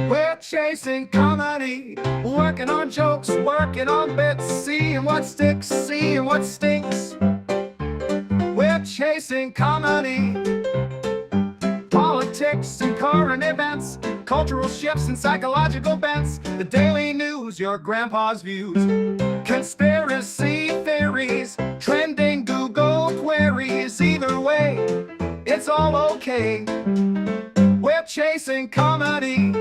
We're chasing comedy, working on jokes, working on bits, seeing what sticks, seeing what stinks. We're chasing comedy, politics and current events, cultural shifts and psychological bents, the daily news, your grandpa's views, conspiracy theories, trending Google queries. Either way, it's all okay. We're chasing comedy.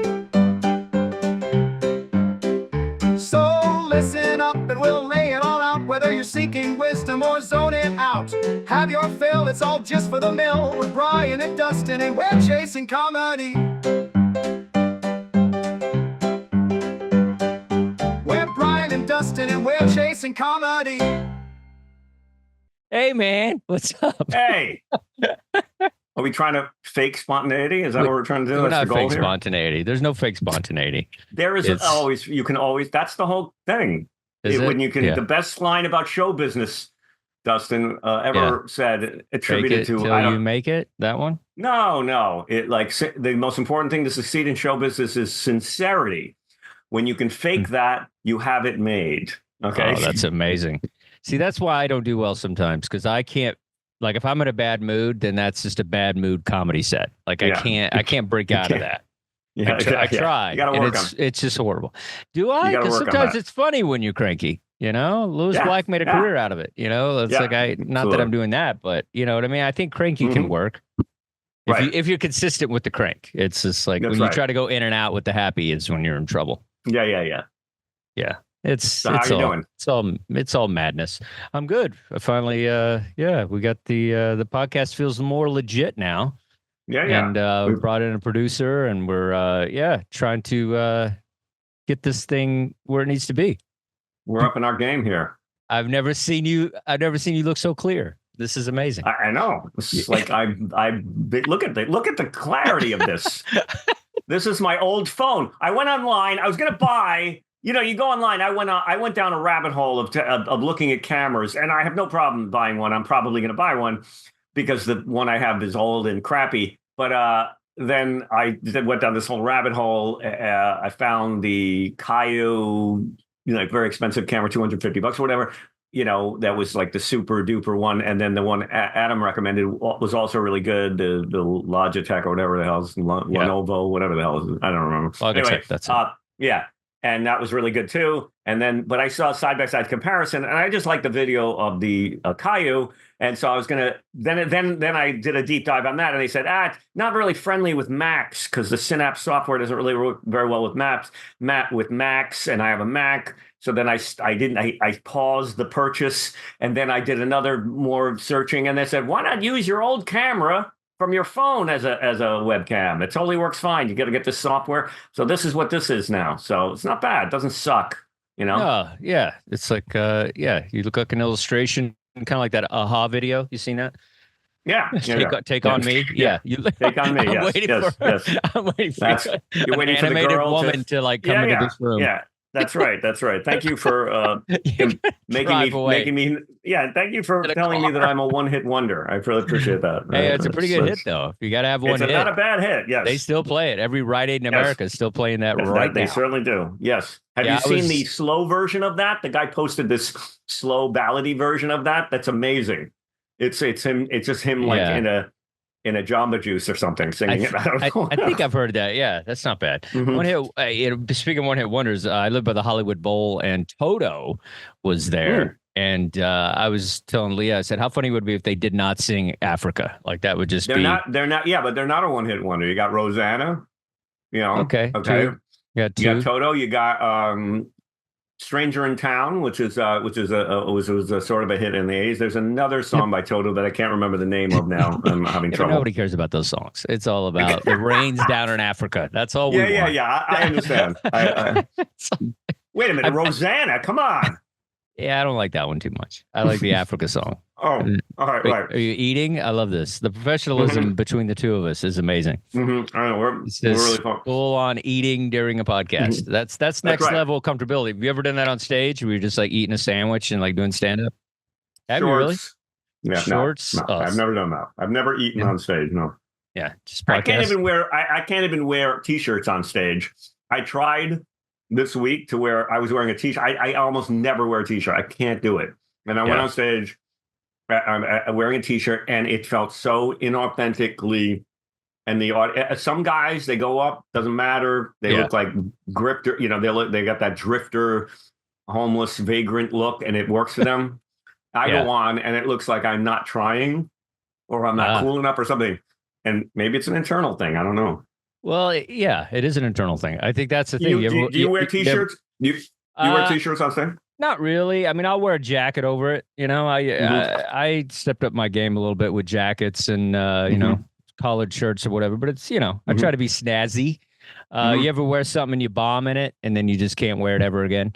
So listen up and we'll lay it all out, whether you're seeking wisdom or zoning out. Have your fill, it's all just for the mill, with Brian and Dustin, and we're chasing comedy. We're Brian and Dustin, and we're chasing comedy. Hey, man, what's up? Hey. Are we trying to fake spontaneity? Is that what we're trying to do? We're That's not the goal fake here? Spontaneity. There's no fake spontaneity. There is always, you can always, that's the whole thing. When you can, the best line about show business, Dustin, ever said, attributed to, till you make it, that one? No. The most important thing to succeed in show business is sincerity. When you can fake that, you have it made. Okay. Oh, that's amazing. See, that's why I don't do well sometimes, because I can't. Like, if I'm in a bad mood, then that's just a bad mood comedy set. Like, I can't break out of that. Yeah, I try, and it's just horrible. Do I? Because sometimes it's funny when you're cranky. You know, Lewis Black made a career out of it. You know, it's not that I'm doing that, but you know what I mean. I think cranky can work if you're consistent with the crank. It's just like when you try to go in and out with the happy is when you're in trouble. Yeah. So how you doing? It's all madness. I'm good. I finally, we got the podcast feels more legit now. Yeah. And we brought in a producer, and we're trying to get this thing where it needs to be. We're up in our game here. I've never seen you look so clear. This is amazing. I know. It's like look at the clarity of this. This is my old phone. I went online. I was gonna buy. You know, you go online. I went down a rabbit hole of looking at cameras, and I have no problem buying one. I'm probably going to buy one because the one I have is old and crappy. But then I went down this whole rabbit hole. I found the Caillou, very expensive camera, $250 or whatever. You know, that was like the super duper one, and then the one Adam recommended was also really good. The Logitech or whatever the hell is Lenovo, whatever the hell is. I don't remember. Logitech, anyway, that's it. Yeah. And that was really good too. And then, but I saw side-by-side comparison, and I just liked the video of the Caillou. And so I was gonna then I did a deep dive on that, and they said, not really friendly with Macs because the Synapse software doesn't really work very well with Macs. And I have a Mac. So then I paused the purchase, and then I did another more searching, and they said, why not use your old camera from your phone as a webcam? It totally works fine. You got to get this software. So this is what this is now. So it's not bad. It doesn't suck, you know? Oh, yeah. It's like, you look like an illustration, kind of like that AHA video. You seen that? Yeah. Take on me. Yeah. You take on me. I'm waiting for you're waiting for the animated girl woman to like come into this room. Yeah. That's right. Thank you for making me. Yeah, thank you for telling me that I'm a one-hit wonder. I really appreciate that. Hey, it's a pretty good hit, though. You got to have one hit. It's not a bad hit. Yes, they still play it. Every Rite Aid in America is still playing that right now. They certainly do. Yes. Have you seen the slow version of that? The guy posted this slow ballady version of that. That's amazing. It's him. It's just him like in a Jamba Juice or something singing it. I think I've heard that. Yeah, that's not bad. One hit. Speaking of one hit wonders, I live by the Hollywood Bowl, and Toto was there. And I was telling Leah, I said, how funny would it be if they did not sing Africa? Like that would just They're not. Yeah, but they're not a one hit wonder. You got Rosanna. You know. Okay. Two. You got Toto. You got Stranger in Town, which was a sort of a hit in the 80s. There's another song by Toto that I can't remember the name of now. I'm having trouble. Nobody cares about those songs. It's all about the rains down in Africa. That's all we want. Yeah. I understand. Wait a minute, Rosanna, come on. Yeah, I don't like that one too much. I like the Africa song. Oh, all right, right. Are you eating? I love this. The professionalism between the two of us is amazing. I know we're really fun. Full on eating during a podcast. That's next level comfortability. Have you ever done that on stage? Where you're just like eating a sandwich and like doing stand up? Have you really? Yeah, Shorts. No, I've never done that. I've never eaten on stage. No. Yeah, just podcast. I can't even wear t-shirts on stage. I tried this week to wear. I was wearing a t-shirt. I almost never wear a t-shirt. I can't do it. And I went on stage wearing a t-shirt, and it felt so inauthentically. And some guys, they go up, doesn't matter. They look like grifter. You know, they got that drifter, homeless, vagrant look, and it works for them. I go on, and it looks like I'm not trying, or I'm not cool enough, or something. And maybe it's an internal thing. I don't know. Well, yeah, it is an internal thing. I think that's the thing. Do you wear t-shirts? Do you wear t-shirts on stage? Not really. I mean, I'll wear a jacket over it. You know, I stepped up my game a little bit with jackets and you know, collared shirts or whatever. But it's, you know, I try to be snazzy. You ever wear something and you bomb in it, and then you just can't wear it ever again?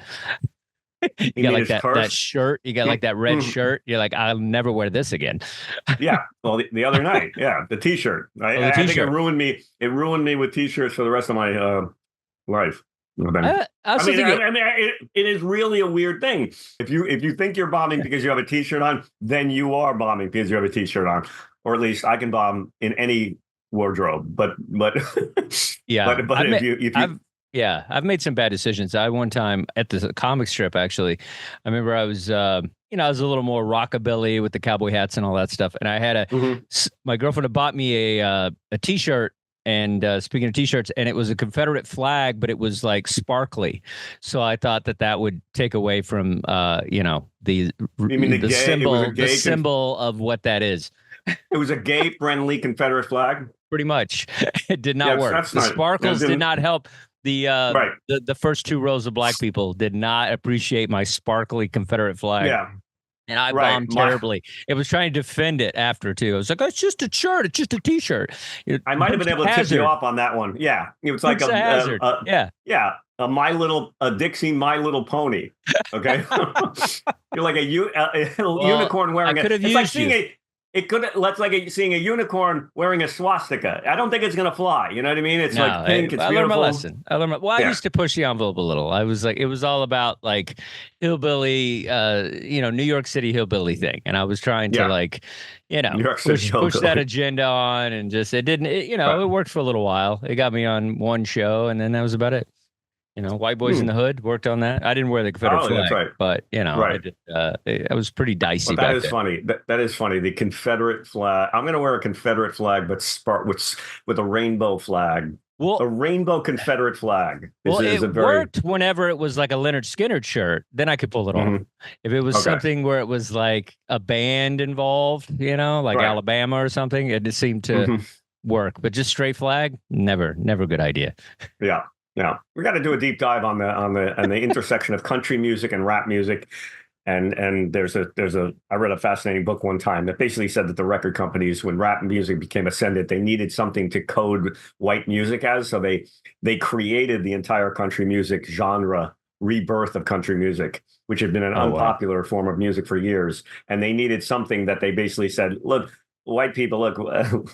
You got like that shirt. You got like that red shirt. You're like, I'll never wear this again. Yeah. Well, the other night, the t-shirt. I think it ruined me. It ruined me with t-shirts for the rest of my life. It is really a weird thing. If you think you're bombing because you have a t-shirt on, then you are bombing because you have a t-shirt on. Or at least I can bomb in any wardrobe. But yeah. But I've made some bad decisions. One time at the comic strip, actually, I remember I was, I was a little more rockabilly with the cowboy hats and all that stuff. And I had my girlfriend had bought me a t-shirt. And speaking of t-shirts, and it was a Confederate flag, but it was like sparkly. So I thought that would take away from, the symbol of what that is. It was a gay-friendly Confederate flag. Pretty much, it did not work. The sparkles did not help. The first two rows of black people did not appreciate my sparkly Confederate flag. Yeah. And I bombed terribly. It was trying to defend it after, too. I was like, oh, it's just a shirt. It's just a t-shirt. I might have been able to tip you off on that one. Yeah. It was like a hazard. A Dixie My Little Pony. Okay. You're like a unicorn wearing I could have used you. Seeing a unicorn wearing a swastika. I don't think it's gonna fly. You know what I mean? It's like pink. It's beautiful. Learned my lesson. I used to push the envelope a little. I was like, it was all about like hillbilly, New York City hillbilly thing, and I was trying to push that agenda on, and just it didn't. It worked for a little while. It got me on one show, and then that was about it. White Boys in the Hood, worked on that. I didn't wear the Confederate flag, but it was pretty dicey. That is funny. That is funny. The Confederate flag. I'm going to wear a Confederate flag, but with a rainbow flag. Well, a rainbow Confederate flag. It worked whenever it was like a Leonard Skinner shirt. Then I could pull it off. If it was something where it was like a band involved, like Alabama or something, it just seemed to work. But just straight flag, never a good idea. Yeah. Yeah, we got to do a deep dive on the intersection of country music and rap music, and I read a fascinating book one time that basically said that the record companies, when rap music became ascendant, they needed something to code white music as, so they created the entire country music genre rebirth of country music, which had been an unpopular form of music for years, and they needed something that they basically said, look. White people, look,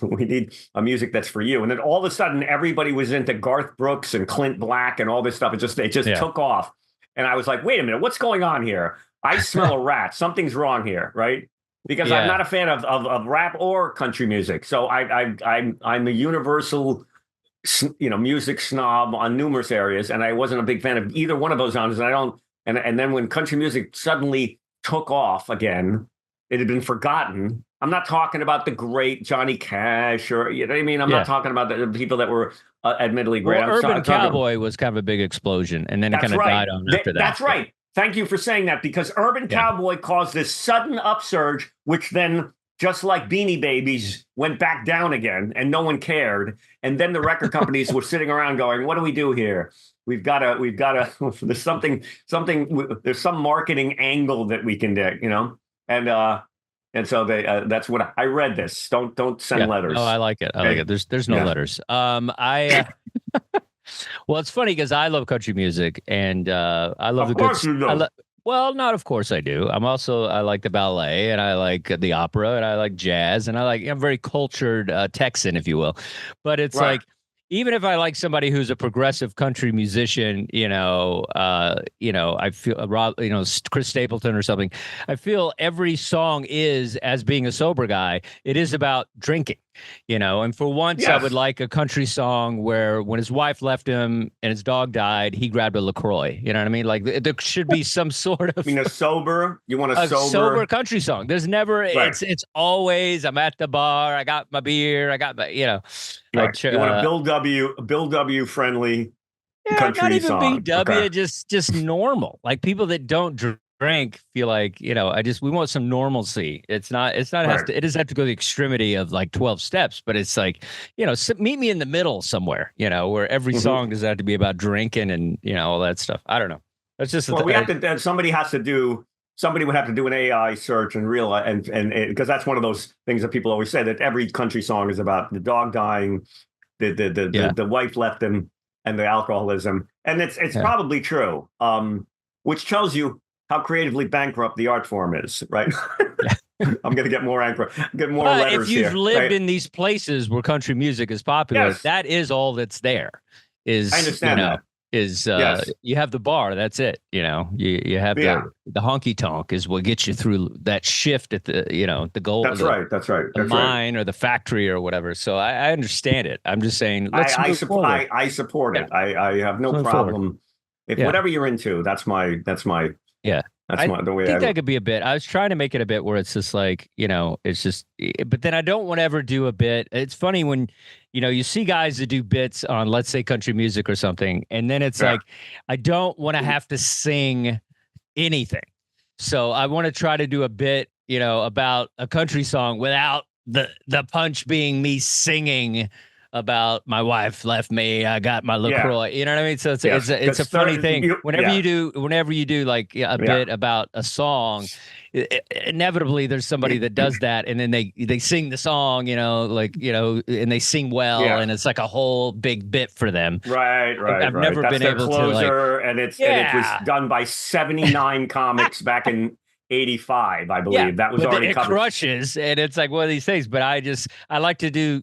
we need a music that's for you. And then all of a sudden, everybody was into Garth Brooks and Clint Black and all this stuff. It just took off. And I was like, wait a minute, what's going on here? I smell a rat. Something's wrong here, right? Because I'm not a fan of rap or country music. So I'm a universal, music snob on numerous areas. And I wasn't a big fan of either one of those genres. And then when country music suddenly took off again, it had been forgotten. I'm not talking about the great Johnny Cash or, you know what I mean? I'm not talking about the people that were admittedly great. Well, Urban Cowboy was kind of a big explosion, and then it kind of died on after that. That's right. Thank you for saying that, because Urban Cowboy caused this sudden upsurge, which then, just like Beanie Babies, went back down again, and no one cared. And then the record companies were sitting around going, what do we do here? We've got to, there's there's some marketing angle that we can do, And so that's what I read this. Don't send letters. Oh, I like it. There's no letters. Well, it's funny because I love country music, and I love well, not of course I do. I like the ballet, and I like the opera, and I like jazz, and I'm very cultured Texan, if you will. But it's like, even if I like somebody who's a progressive country musician, I feel Chris Stapleton or something. I feel every song is, as being a sober guy, it is about drinking. And for once I would like a country song where when his wife left him and his dog died, he grabbed a LaCroix. You know what I mean? Like there should be some sort of. You want a sober country song. There's never. Right. It's always I'm at the bar. I got my beer. I got my. Right. You want a Bill W. friendly. Country not even song. BW, just normal. Like people that don't drink feel like, we want some normalcy. It doesn't have to go to the extremity of like 12 steps, but it's like, meet me in the middle somewhere, where every song doesn't have to be about drinking and, all that stuff. I don't know. That's just somebody would have to do an AI search and realize, and because that's one of those things that people always say, that every country song is about the dog dying, the wife left him, and the alcoholism. And it's probably true, which tells you how creatively bankrupt the art form is, right? I'm going to get more letters here. If you've lived in these places where country music is popular, that is all that's there. I understand that. You have the bar, that's it. You have the honky tonk is what gets you through that shift at the the goal. That's right. The mine or the factory or whatever. So I understand it. I'm just saying I support it. I have no problem if whatever you're into. That's my the way I think that could be a bit. I was trying to make it a bit where it's just like, it's just, but then I don't want to ever do a bit. It's funny when, you see guys that do bits on, let's say, country music or something. And then it's like, I don't want to have to sing anything. So I want to try to do a bit, about a country song without the punch being me singing about my wife left me, I got my LaCroix. You know what I mean? So it's a funny thing. Whenever you do like a bit about a song, inevitably there's somebody that does that, and then they sing the song, and they sing well, and it's like a whole big bit for them. Right. I've never been able closer, and it was done by 79 comics back in 85, I believe. That was already covered. It crushes, and it's like one of these things. But I like to do,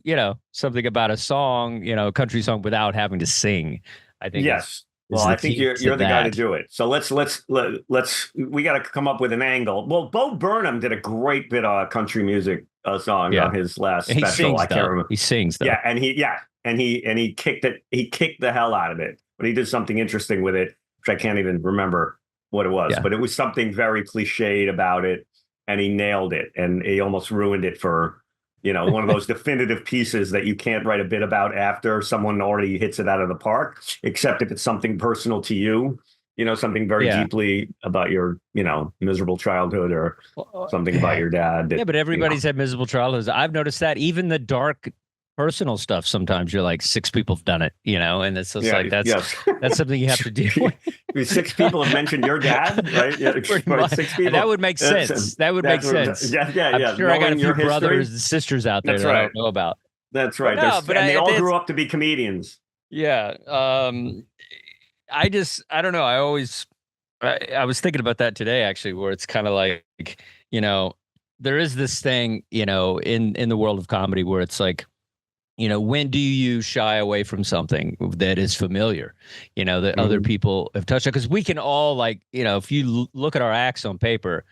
something about a song, a country song without having to sing. I think. Yes. Well, I think you're the guy to do it. So we got to come up with an angle. Well, Bo Burnham did a great bit of country music song on his last special. I can't remember. He sings though. Yeah, and he kicked it. He kicked the hell out of it. But he did something interesting with it, which I can't even remember what it was, but it was something very cliched about it, and he nailed it, and he almost ruined it for one of those definitive pieces that you can't write a bit about after someone already hits it out of the park, except if it's something personal to you, something very deeply about your miserable childhood or something about your dad. But everybody's had miserable childhoods. I've noticed that even the dark personal stuff, sometimes you're like, 6 people have done it, and it's just like that's something you have to deal with. 6 people have mentioned your dad, right? Yeah, 6 people. That would make sense. That would make sense. I'm sure I got a few brothers and sisters out there that I don't know about. That's right. And they all grew up to be comedians. Yeah. I don't know. I was thinking about that today, actually, where it's kind of like, there is this thing, in the world of comedy where it's like, when do you shy away from something that is familiar, that other people have touched on? Because we can all, like, if you look at our acts on paper,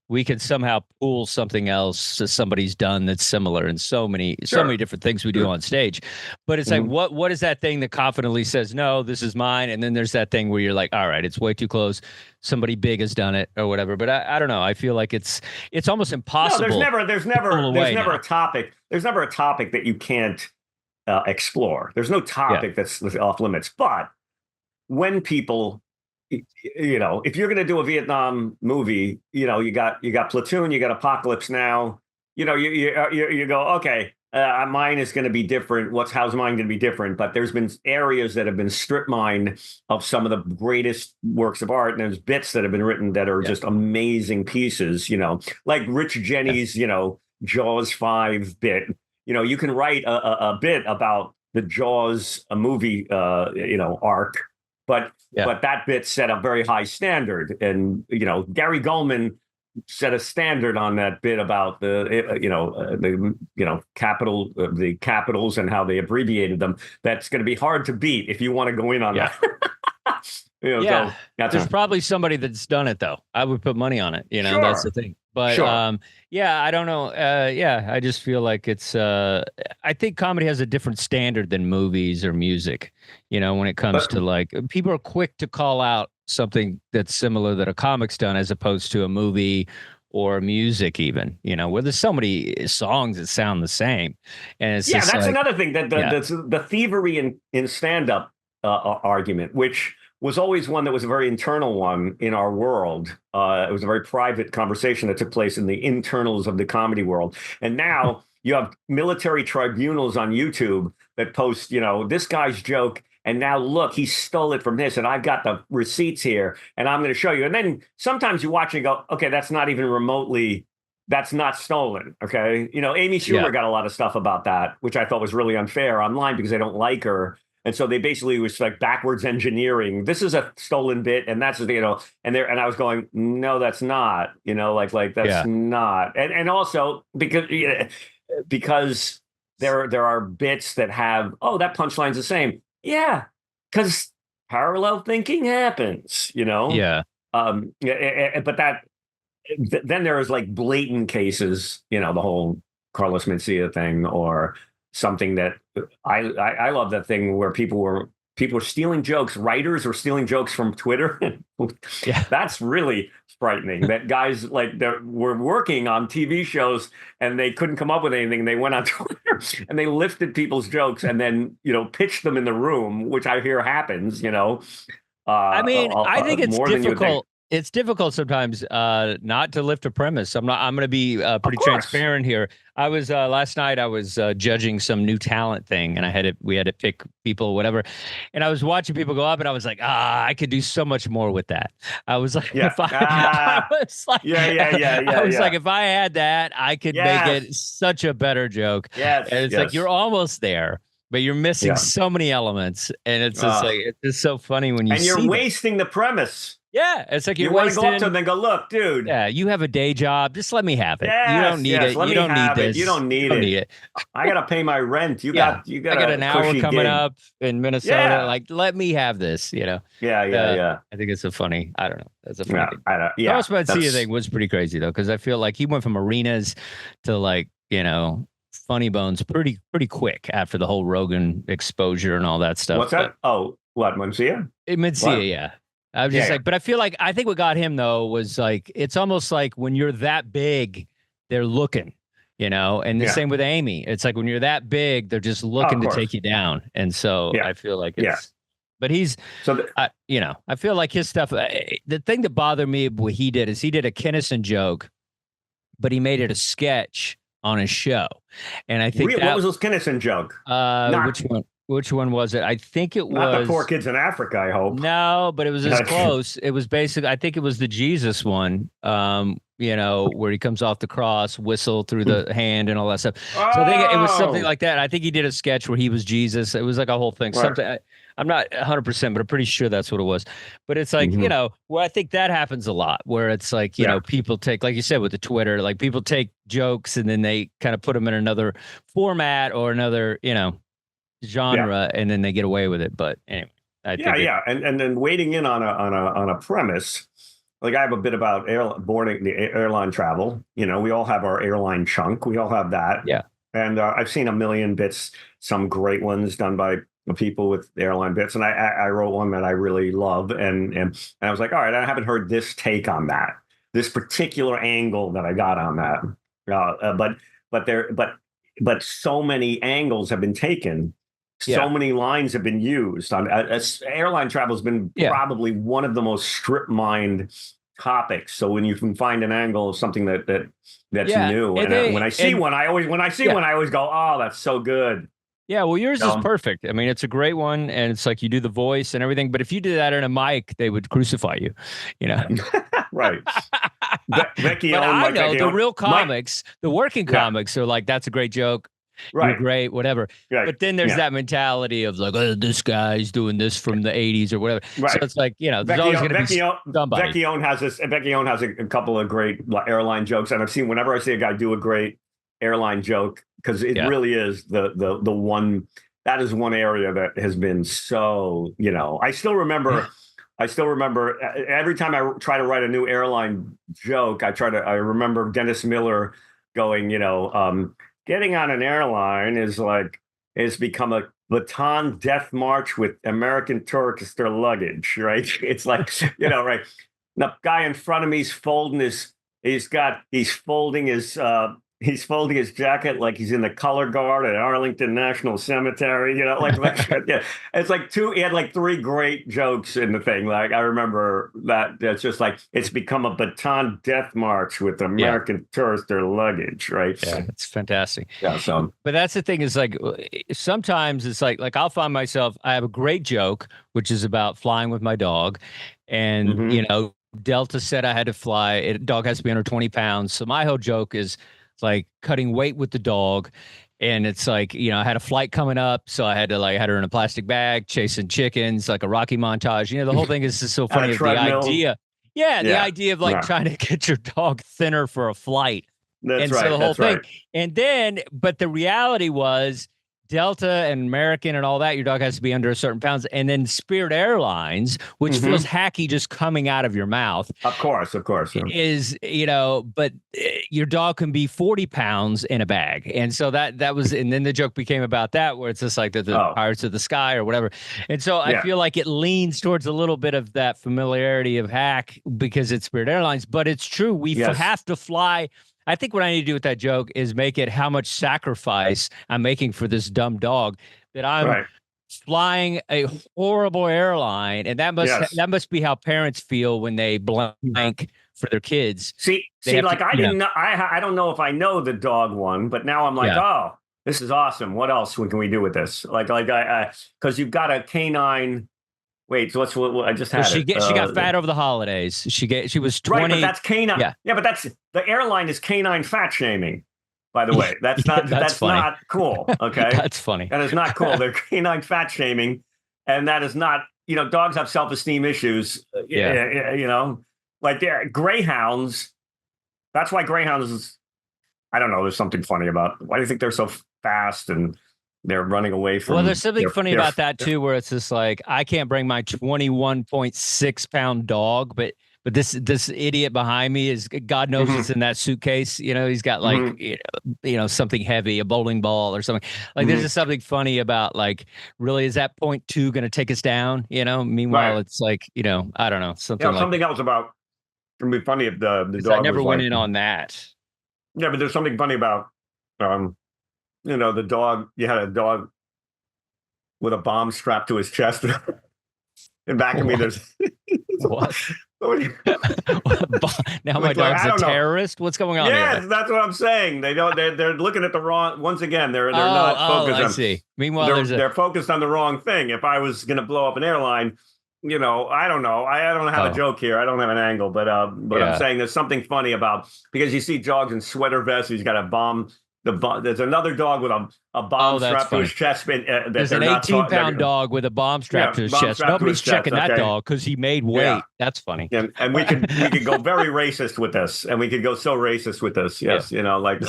we can somehow pull something else that somebody's done that's similar in so many different things we do on stage. But it's like, what is that thing that confidently says, no, this is mine? And then there's that thing where you're like, all right, it's way too close. Somebody big has done it or whatever. But I don't know. I feel like it's almost impossible. No, there's never a topic. There's never a topic that you can't explore. There's no topic that's off limits. But when people, if you're going to do a Vietnam movie, you got Platoon, you got Apocalypse Now, you go, okay, mine is going to be different. How's mine going to be different? But there's been areas that have been strip mined of some of the greatest works of art, and there's bits that have been written that are just amazing pieces, like Rich Jenny's, Jaws 5 bit. You can write a bit about the Jaws movie, arc, but that bit set a very high standard, and Gary Gulman set a standard on that bit about the capitals and how they abbreviated them. That's going to be hard to beat if you want to go in on that. There's probably somebody that's done it though. I would put money on it. That's the thing. But sure. yeah, I don't know. Yeah, I just feel like it's I think comedy has a different standard than movies or music, when it comes But to like people are quick to call out something that's similar that a comic's done as opposed to a movie or music even, where there's so many songs that sound the same. And it's yeah, just that's like, another thing that yeah, the thievery in stand-up argument, which was always one that was a very internal one in our world. It was a very private conversation that took place in the internals of the comedy world. And now you have military tribunals on YouTube that post, this guy's joke. And now look, he stole it from this, and I've got the receipts here, and I'm going to show you. And then sometimes you watch and go, okay, that's not even remotely, that's not stolen. Okay. Amy yeah, Schumer got a lot of stuff about that, which I thought was really unfair online because they don't like her. And so they basically was like backwards engineering. This is a stolen bit, and that's and I was going, no, that's not. Like that's yeah. not. And also because there are bits that have that punchline's the same. Yeah, because parallel thinking happens. Yeah. But then there is like blatant cases, the whole Carlos Mencia thing, or something that I love that thing where people were stealing jokes. Writers were stealing jokes from Twitter. Yeah. That's really frightening. That guys like that were working on TV shows and they couldn't come up with anything. They went on Twitter and they lifted people's jokes and then pitched them in the room, which I hear happens. I mean, I think it's more than you think. difficult. It's difficult sometimes not to lift a premise. I'm going to be pretty transparent here. I was last night. I was judging some new talent thing, and we had to pick people, or whatever. And I was watching people go up, and I was like, I could do so much more with that. I was like, yeah. I was like, I was like, if I had that, I could make it such a better joke. Yes, and it's like you're almost there, but you're missing so many elements, and it's just like it's just so funny when you you're wasting the premise. Yeah, it's like you want to go up to them and go, look, dude. Yeah, you have a day job. Just let me have it. Yes, you don't need it. You don't need this. You don't need it. I got to pay my rent. You got I got an hour coming up in Minnesota. Yeah. Like, let me have this. Yeah. I think it's a funny. I don't know. That's a funny thing. The Carlos Mencia thing was pretty crazy though, because I feel like he went from arenas to like funny bones pretty quick after the whole Rogan exposure and all that stuff. What's that? What Mencia? Mencia, yeah. I was just like, but I think what got him though was like, it's almost like when you're that big, they're looking, and the same with Amy. It's like when you're that big, they're just looking to take you down. And so I feel like but he's, I feel like his stuff, the thing that bothered me, what he did is he did a Kinnison joke, but he made it a sketch on his show. And I think what was this Kinnison joke? Which one? Which one was it? I think it was not the poor kids in Africa. I hope no, but it was as close. It was basically, I think it was the Jesus one. Where he comes off the cross, whistle through the hand, and all that stuff. So I think it was something like that. I think he did a sketch where he was Jesus. It was like a whole thing. Right. Something. I'm not 100%, but I'm pretty sure that's what it was. But it's like where I think that happens a lot. Where it's like people take, like you said with the Twitter, like people take jokes and then they kind of put them in another format or another genre, and then they get away with it. But anyway, I think and then wading in on a premise. Like I have a bit about boarding the airline travel. We all have our airline chunk. We all have that. Yeah. And I've seen a million bits, some great ones done by people with airline bits. And I wrote one that I really love. And I was like, all right, I haven't heard this take on that, this particular angle that I got on that. But so many angles have been taken. So many lines have been used on airline travel has been probably one of the most strip mined topics. So when you can find an angle of something that's new, and when I see one, I always go, oh, that's so good. Yeah, well, yours is perfect. I mean, it's a great one, and it's like you do the voice and everything. But if you did that in a mic, they would crucify you. Right. Becky, but I know the real comics, the working comics are like, that's a great joke. Right. You're great, whatever. Right. But then there's that mentality of like, oh, this guy's doing this from the 80s or whatever. Right. So it's like, there's always going to be somebody. Becky Owen has a couple of great airline jokes. And I've seen, whenever I see a guy do a great airline joke, because it really is the one, that is one area that has been so, I still remember I still remember every time I try to write a new airline joke, I remember Dennis Miller going, getting on an airline is become a baton death march with American tourister luggage, right? It's like, right. The guy in front of me is folding he's folding his jacket like he's in the color guard at Arlington National Cemetery, yeah. It's like he had like 3 great jokes in the thing. Like I remember that's just like, it's become a baton death march with American tourister luggage, right? Yeah, it's fantastic. Yeah, so. But that's the thing is like, sometimes it's like I'll find myself, I have a great joke, which is about flying with my dog. And, Delta said I had to fly. Dog has to be under 20 pounds. So my whole joke is like cutting weight with the dog. And it's like, I had a flight coming up. So I had her in a plastic bag, chasing chickens, like a Rocky montage. The whole thing is just so funny. The idea. Yeah, the idea of like trying to get your dog thinner for a flight. That's right. So the whole thing. Right. And then, but the reality was Delta and American and all that, your dog has to be under a certain pounds. And then Spirit Airlines, which feels hacky just coming out of your mouth. Of course. Is, but your dog can be 40 pounds in a bag. And so that was, and then the joke became about that, where it's just like the Pirates of the Sky or whatever. And so I feel like it leans towards a little bit of that familiarity of hack because it's Spirit Airlines, but it's true. We have to fly. I think what I need to do with that joke is make it how much sacrifice I'm making for this dumb dog, that I'm flying a horrible airline. And that must be how parents feel when they blank for their kids. I didn't know, I don't know if I know the dog one, but now I'm like, oh, this is awesome. What else can we do with this? Because you've got a canine. Wait, so what I just had. She got fat over the holidays. She was 20. Right, but that's canine. Yeah, but that's the airline is canine fat shaming. By the way, that's not not cool. Okay, that's funny. That is not cool. They're canine fat shaming, and that is not. Dogs have self-esteem issues. Like greyhounds. That's why greyhounds. I don't know. There's something funny about. Why do you think they're so fast and they're running away from? Well, there's something funny about that too, where it's just like, I can't bring my 21.6 pound dog, but this idiot behind me is, God knows it's in that suitcase. He's got like, something heavy, a bowling ball or something. Like there's just something funny about like, really, is that 0.2 going to take us down? Meanwhile, it's like, I don't know. Something else about, it'd be funny if the dog I never went in on that. Yeah, but there's something funny about, the dog, you had a dog with a bomb strapped to his chest. And back of me, there's what? Now my dog's a terrorist. What's going on? Yes, that's what I'm saying. They're looking at the wrong. Once again, they're not focused. I see. Meanwhile, they're focused on the wrong thing. If I was going to blow up an airline, I don't know. I don't have a joke here. I don't have an angle, but I'm saying there's something funny about, because you see dogs in sweater vests. He's got a bomb. There's another dog with a bomb strapped to his chest. There's an 18-pound dog with a bomb strapped to his chest. Nobody's checking that dog because he made weight. Yeah. That's funny. And we could go very racist with this, and we could go so racist with this. Yes, like.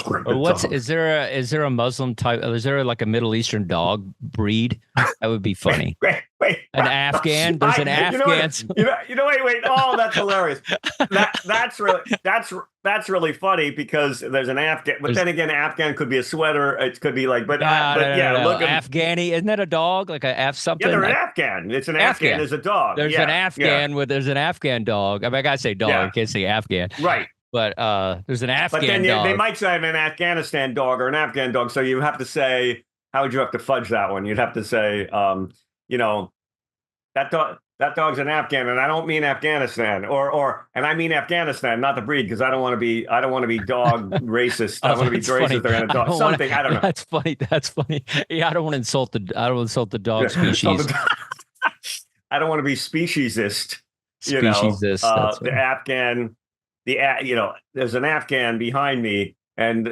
Is there a Muslim type? Is there like a Middle Eastern dog breed? That would be funny. Wait. An Afghan. There's an Afghan. Wait. Oh, that's hilarious. That's really funny, because there's an Afghan, but then again, Afghan could be a sweater. It could be like, look at Afghani. Isn't that a dog? Like a F something? Yeah, they're an Afghan. It's an Afghan. There's a dog. There's an Afghan there's an Afghan dog. I mean, I gotta say dog. I can't say Afghan. Right. But there's an Afghan dog. But then dog. they might say an Afghanistan dog or an Afghan dog. So you have to say, how would you have to fudge that one? You'd have to say, that dog's an Afghan, and I don't mean Afghanistan, and I mean Afghanistan, not the breed, because I don't want to be dog racist. I want to be racist around a dog. Something I don't know. That's funny. Yeah, I don't want to insult the dog species. I don't want to be speciesist. Speciesist. The Afghan, there's an Afghan behind me. And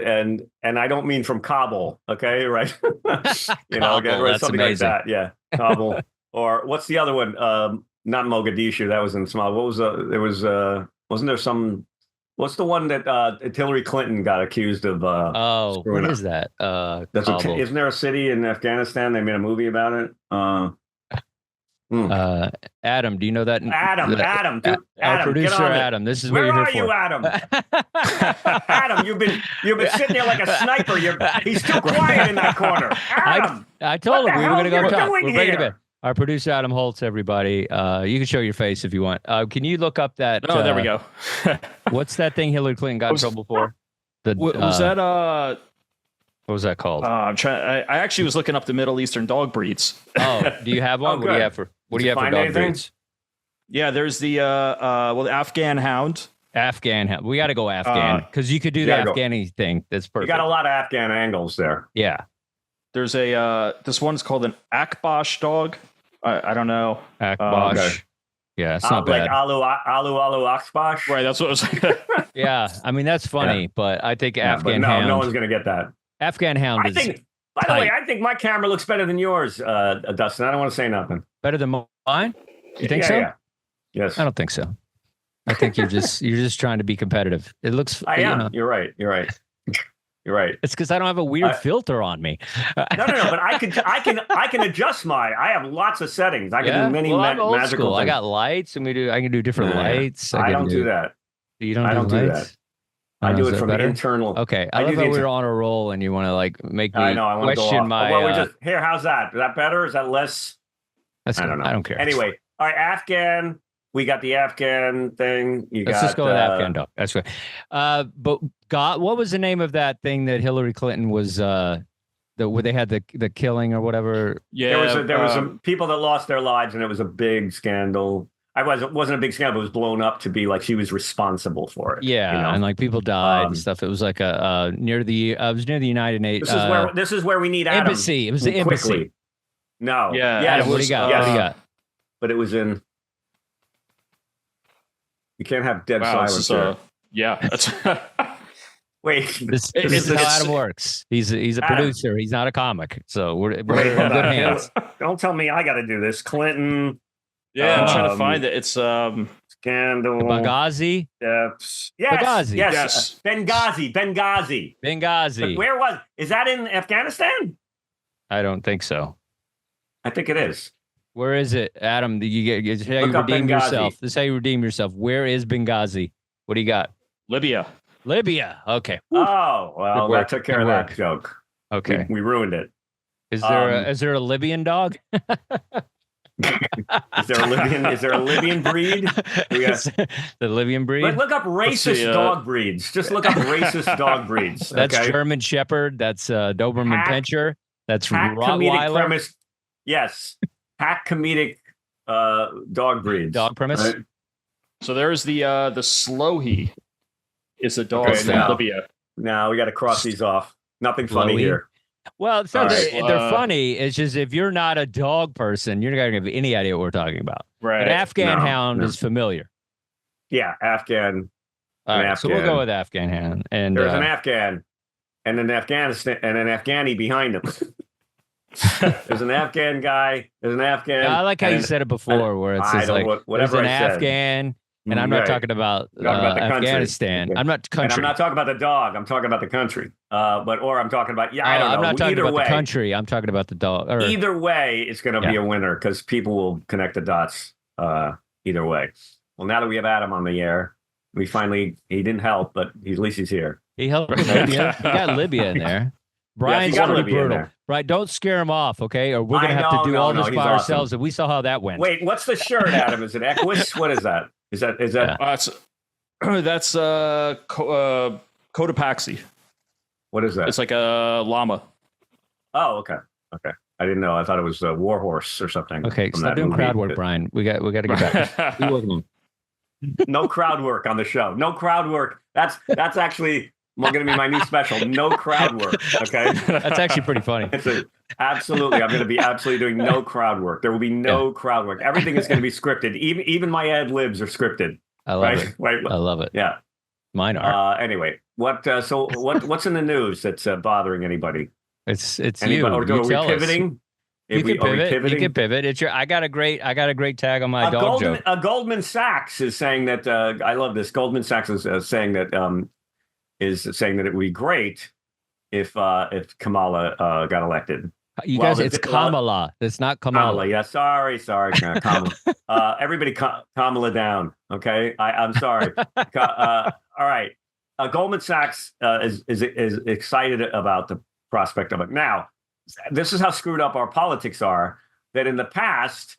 I don't mean from Kabul, okay, right? Kabul, something amazing. like that, yeah, Kabul. Or what's the other one? Not Mogadishu. That was in Somalia. What was there was wasn't there some? What's the one that Hillary Clinton got accused of? What is that? Isn't there a city in Afghanistan? They made a movie about it. Adam, do you know that? Adam, our producer Adam. This is what you're here for. Where are you, Adam? Adam, you've been sitting there like a sniper. He's too quiet in that corner. Adam, I told him we were going to go talk. We're breaking here? Our producer Adam Holtz, everybody. You can show your face if you want. Can you look up that? Oh, there we go. What's that thing Hillary Clinton got in trouble for? Was that what was that called? I'm trying. I actually was looking up the Middle Eastern dog breeds. Oh, do you have one? What do you have for dog breeds? Yeah, there's the the Afghan Hound. Afghan Hound. We got to go Afghan because you could do the Afghani thing. That's perfect. You got a lot of Afghan angles there. Yeah. There's a this one's called an Akbash dog. I don't know. Akbash. Okay. Yeah, it's not bad. Like alu Akbash. Right, that's what it was. Yeah, I mean that's funny, but I think Afghan Hound. No one's gonna get that. Afghan Hound. By the way, I think my camera looks better than yours, Dustin. I don't want to say nothing. Better than mine? You think so? Yeah. Yes. I don't think so. I think you're just trying to be competitive. It looks. I am. You're right. You're right. It's because I don't have a weird filter on me. No. But I can adjust I have lots of settings. I can do many magical things. I got lights, and I can do different lights. I don't do that. You don't do that. I do it from internal. Okay, I love that we were on a roll, and you want to like make me question my. Well, how's that? Is that better? Is that less? I don't know. I don't care. Anyway, all right, Afghan. We got the Afghan thing. Let's just go with Afghan dog. That's right. But what was the name of that thing that Hillary Clinton was? Where they had the killing or whatever. Yeah, there was some people that lost their lives, and it was a big scandal. It wasn't a big scandal. It was blown up to be like she was responsible for it. Yeah, and like people died and stuff. It was like near the United Nations. This is where we need Adam. Embassy. It was the embassy. Quickly. No. Yeah. Adam, what do you got? What do you got? But it was in. You can't have dead silence there. Yeah. That's Wait, this is how Adam works. He's a producer. He's not a comic. So we're in good hands. Don't tell me I got to do this. Clinton. Yeah, I'm trying to find it. It's scandal. Benghazi. Yes. Benghazi. Yes. Benghazi. But where was? Is that in Afghanistan? I don't think so. I think it is. Where is it, Adam? This is how you redeem yourself. This is how you redeem yourself. Where is Benghazi? What do you got? Libya. Okay. Oh, well, that took care of that joke. Okay. We ruined it. Is there a Libyan dog? Is there a Libyan breed? The Libyan breed? Look up racist dog breeds. Just look up racist dog breeds. That's German Shepherd. That's Doberman Pinscher. That's Rottweiler. Yes. Hack comedic dog breeds. Dog premise. Right? So there's the Slohi. Is a dog in Libya. Now we got to cross these off. Nothing funny here. Well, it's not they're funny. It's just if you're not a dog person, you're not going to have any idea what we're talking about. Right. An Afghan Hound is familiar. Yeah, Afghan. All right, so we'll go with Afghan Hound. And there's an Afghan, and an Afghanistan, and an Afghani behind him. There's an Afghan guy. There's an Afghan. I like how you said it before, where it says like there's an Afghan. And I'm not talking about Afghanistan. I'm not country. And I'm not talking about the dog. I'm talking about the country. I'm talking about I don't know. I'm not talking about the country. I'm talking about the dog. Either way, it's going to be a winner because people will connect the dots. Either way. Well, now that we have Adam on the air, he didn't help, but at least he's here. He helped Libya. He got Libya in there. Brian's going to be brutal. Right, don't scare him off, okay? Or we're going to have to do all this by ourselves. And we saw how that went. Wait, what's the shirt, Adam? Is it Equus? What is that? Is that? That's Cotopaxi. What is that? It's like a llama. Oh, okay. I didn't know. I thought it was a war horse or something. Okay, stop doing crowd work, Brian. We got to get back. No crowd work on the show. No crowd work. That's actually going to be my new special. No crowd work. Okay, that's actually pretty funny. Absolutely, I'm going to be absolutely doing no crowd work. There will be no crowd work. Everything is going to be scripted. Even my ad libs are scripted. I love it. Right? I love it. Yeah, mine are. Anyway, what's in the news that's bothering anybody? It's anybody, you. Are we pivoting? You can pivot. You can pivot. It's I got a great tag on my dog joke. Goldman Sachs is saying that. I love this. Goldman Sachs is saying that it would be great if Kamala got elected. You guys, it's Kamala. It's not Kamala. Kamala. Yeah, sorry, Kamala. Everybody, Kamala down. Okay, I'm sorry. All right. Goldman Sachs is excited about the prospect of it. Now, this is how screwed up our politics are. That in the past,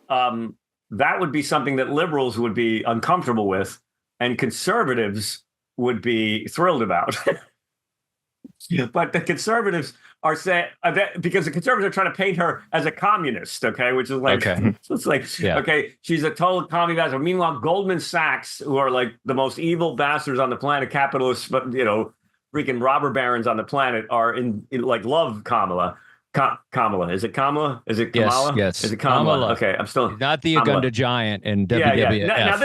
that would be something that liberals would be uncomfortable with, and conservatives would be thrilled about. But the conservatives are saying because the conservatives are trying to paint her as a communist, okay, which is like, it's like, okay, she's a total communist. Meanwhile, Goldman Sachs, who are like the most evil bastards on the planet, capitalists, but freaking robber barons on the planet, are in like love Kamala. Kamala. Is it Kamala? Is it Kamala? Yes. Is it Kamala? Okay, I'm still not the Uganda giant in WWF. Now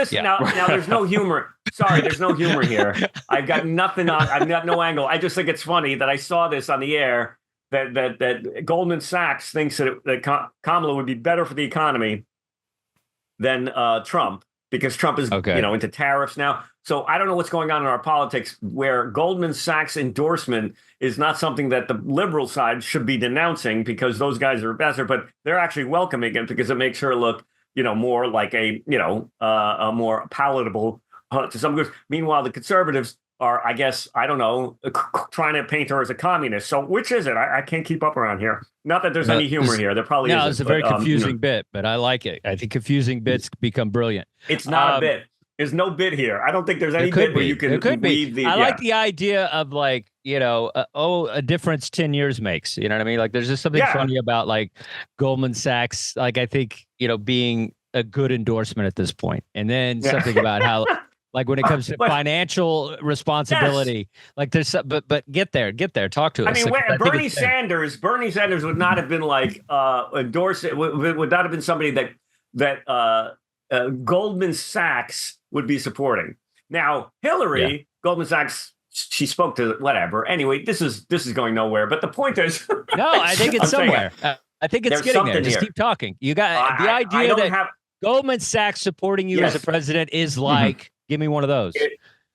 there's no humor. Sorry, there's no humor here. I've got nothing on. I've got no angle. I just think it's funny that I saw this on the air that Goldman Sachs thinks that Kamala would be better for the economy than Trump, because Trump is into tariffs now. So I don't know what's going on in our politics where Goldman Sachs endorsement is not something that the liberal side should be denouncing because those guys are better, but they're actually welcoming it because it makes her look, more like a more palatable to some groups. Meanwhile, the conservatives are, I guess, I don't know, trying to paint her as a communist. So which is it? I can't keep up around here. Not that there's any humor here. There probably isn't. It's a very confusing bit, but I like it. I think confusing bits become brilliant. It's not a bit. There's no bit here. I don't think there's any bit where you can weave the... I like the idea of like, a difference 10 years makes. You know what I mean? Like there's just something funny about like Goldman Sachs, like I think, being a good endorsement at this point. And then something about how... Like when it comes to financial responsibility, like there's, but get there, talk to us. I mean, Bernie Sanders would not have been like endorsed. Would not have been somebody that Goldman Sachs would be supporting. Now, Hillary, Goldman Sachs, she spoke to whatever. Anyway, this is going nowhere. But the point is, no, I think it's somewhere. I think it's getting there. Just keep talking. You got the idea that Goldman Sachs supporting you as a president is like. Give me one of those.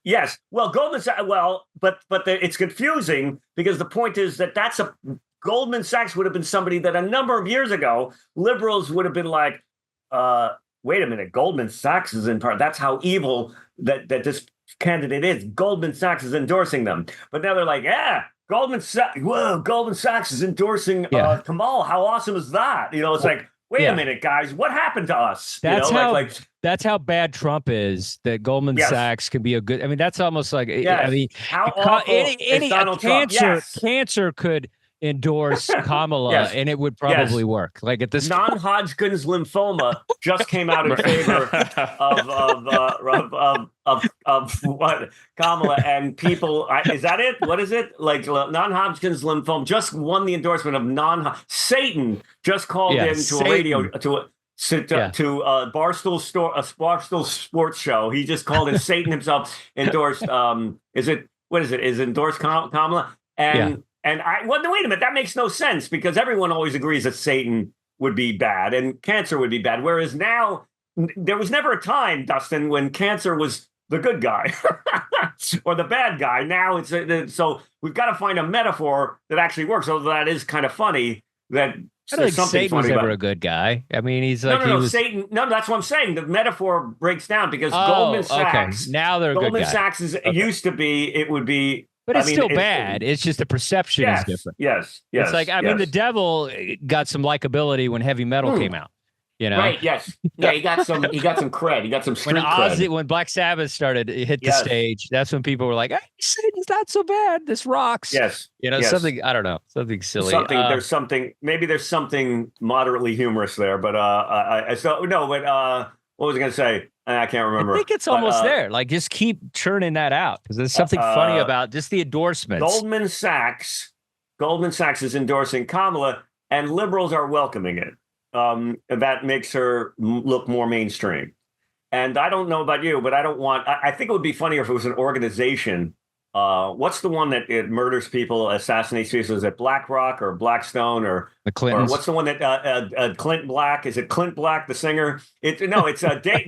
Yes. Well, Goldman Sachs. Well, but it's confusing because the point is that Goldman Sachs would have been somebody that a number of years ago liberals would have been like, wait a minute, Goldman Sachs is in part. That's how evil that this candidate is. Goldman Sachs is endorsing them, but now they're like, Goldman Sachs. Whoa, Goldman Sachs is endorsing Kamal. How awesome is that? It's like. Wait a minute, guys! What happened to us? That's how bad Trump is. That Goldman Sachs can be a good. I mean, that's almost like. I mean, how awful is Donald Trump? Cancer could endorse Kamala, and it would probably work. Like at this non-Hodgkin's lymphoma just came out in favor of what Kamala and people. Is that it? What is it? Like non-Hodgkin's lymphoma just won the endorsement of Satan just called in to a radio to Barstool Sports Show. He just called in. Satan himself endorsed. Is endorsed Kamala and. And wait a minute, that makes no sense because everyone always agrees that Satan would be bad and cancer would be bad. Whereas now there was never a time, Dustin, when cancer was the good guy or the bad guy. Now so we've got to find a metaphor that actually works. So that is kind of funny that I don't think Satan was ever a good guy. I mean, he's like Satan. No, that's what I'm saying. The metaphor breaks down because Goldman Sachs. Okay. Now they're a good guy. Goldman Sachs used to be. It would be. But it's still bad. It's just the perception is different. Yes. It's like, I mean, the devil got some likability when heavy metal came out. Right, yes. Yeah, he got some cred. He got some street cred. When Black Sabbath started to hit the stage, that's when people were like, hey, Satan's not so bad. This rocks. Yes. Something, I don't know, something silly. Maybe there's something moderately humorous there, but what was I going to say? I can't remember. I think it's almost there. Like, just keep churning that out because there's something funny about just the endorsements. Goldman Sachs is endorsing Kamala, and liberals are welcoming it. That makes her look more mainstream. And I don't know about you, but I think it would be funnier if it was an organization. What's the one that it murders people, assassinates people? Is it BlackRock or Blackstone or the Clintons? Or what's the one that Clint Black? Is it Clint Black, the singer? It's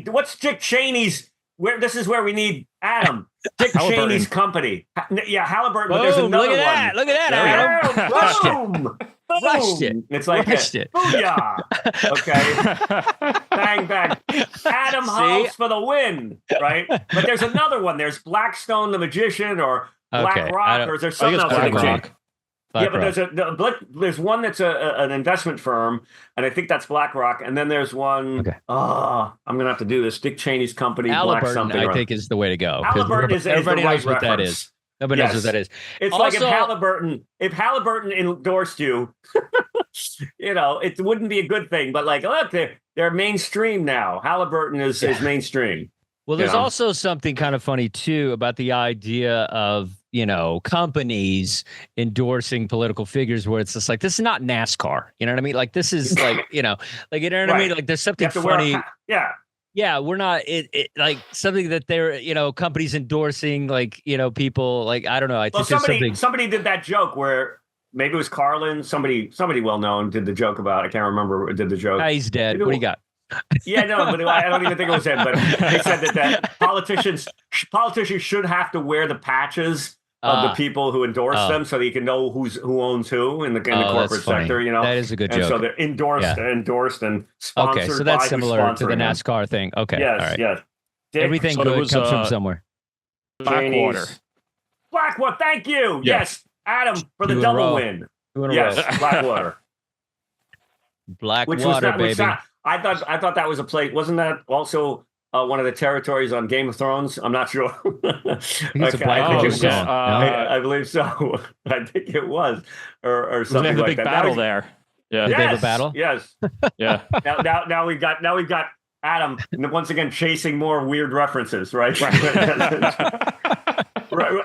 what's Dick Cheney's? This is where we need Adam. Dick Cheney's company. Yeah, Halliburton. But there's another one. Look at that, Adam. Boom. Rushed it. It's like Rushed it. Booyah. Okay. Bang, bang. Adam House for the win, right? But there's another one. There's Blackstone the Magician or Black Rock, or is there something else? Black Rock. Yeah, but there's one that's an investment firm, and I think that's BlackRock. And then there's one. Okay. I'm gonna have to do this. Dick Cheney's company. Halliburton, I think, is the way to go. Halliburton is everybody the right knows what that is. Nobody knows what that is. It's also, like if Halliburton endorsed you, it wouldn't be a good thing. But like, look, they're mainstream now. Halliburton is mainstream. Well, there's also something kind of funny too about the idea of companies endorsing political figures, where it's just like, this is not NASCAR. You know what I mean? Like, this is like, what I mean? Like, there's something funny. Yeah, we're not like something that they're companies endorsing, like people, like, I don't know. I think somebody did that joke where maybe it was Carlin, somebody well known did the joke about, I can't remember, did the joke. He's dead. What do you got? Yeah, no, but I don't even think it was him. But they said that politicians should have to wear the patches of the people who endorse them, so that you can know who owns who in the corporate sector. That is a good joke. So they're endorsed and sponsored. Okay, so that's similar to the NASCAR thing. Okay, yes, all right. Yes. Everything good comes from somewhere. Blackwater. Thank you. Yes, Adam for the double win. Yes, Blackwater. Blackwater, baby. I thought that was a place. Wasn't that also one of the territories on Game of Thrones? I'm not sure. I believe so. I think it was, or something like that. Big battle there. Yeah, they have a battle. Yes. Yeah. Now we've got Adam once again chasing more weird references, right?